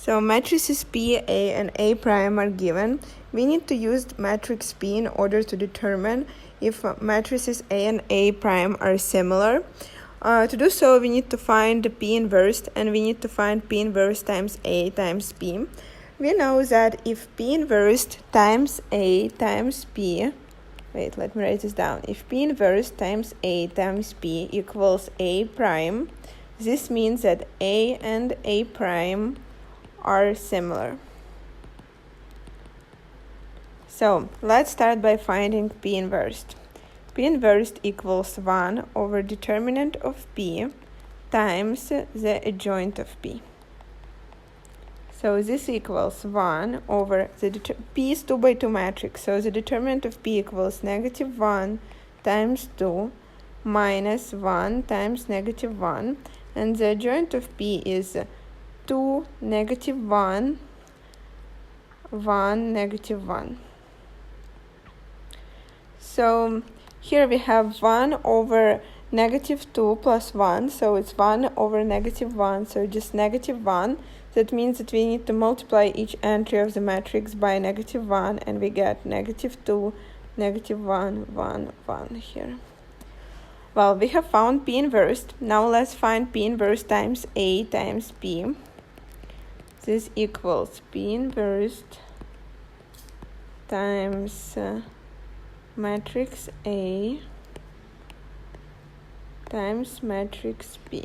So matrices P, A, and A prime are given. We need to use matrix P in order to determine if matrices A and A prime are similar. To do so, we need to find P inverse, and we need to find P inverse times A times P. We know that if P inverse times A times P, wait, let me write this down. If P inverse times A times P equals A prime, this means that A and A prime are similar. So let's start by finding P inverse. P inverse equals 1 over determinant of P times the adjoint of P. So this equals 1 over the P is 2 by 2 matrix, so the determinant of P equals -1 times 2 minus 1 times -1, and the adjoint of P is 2, -1, 1, -1. So here we have 1 over -2 plus 1, so it's 1 over -1, so just -1. That means that we need to multiply each entry of the matrix by -1, and we get -2, -1, 1, 1 here. Well, we have found P inverse. Now let's find P inverse times A times P. This equals P inverse times matrix A times matrix P.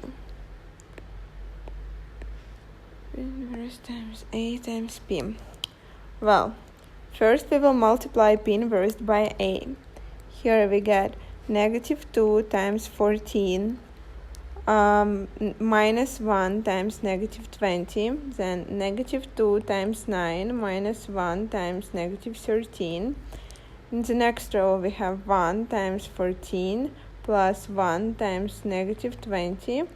P inverse times A times P. Well, first we will multiply P inverse by A. Here we get -2 times 14 minus 1 times -20, then -2 times 9 minus 1 times -13. In the next row we have 1 times 14 plus 1 times -20,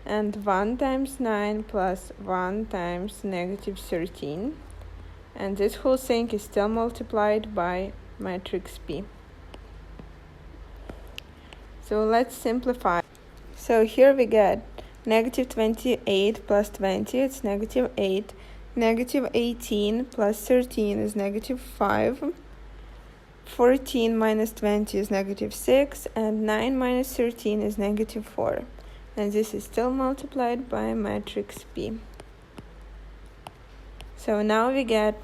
and 1 times 9 plus 1 times -13. And this whole thing is still multiplied by matrix P. So let's simplify. So here we get -28 plus 20, it's -8. -18 plus 13 is -5. 14 minus 20 is -6, and 9 minus 13 is -4. And this is still multiplied by matrix P. So now we get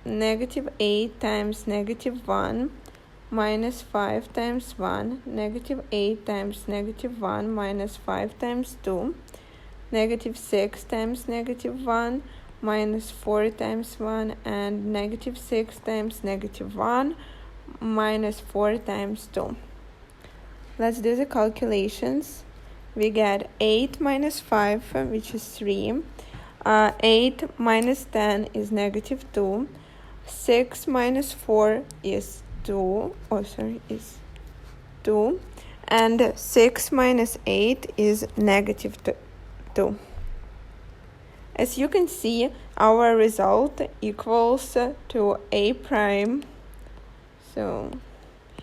-8 times -1 minus 5 times 1, -8 times -1 minus 5 times 2, -6 times -1 minus 4 times 1, and -6 times -1 minus 4 times 2. Let's do the calculations. We get 8 minus 5, which is 3. 8 minus 10 is -2. 6 minus 4 is 2. Is 2. And 6 minus 8 is -2. As you can see, our result equals to A prime. So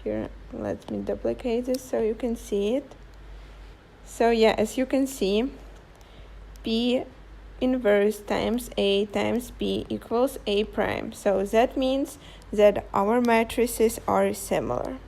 here, let me duplicate this so you can see it. So yeah, as you can see, P inverse times A times P equals A prime. So that means that our matrices are similar.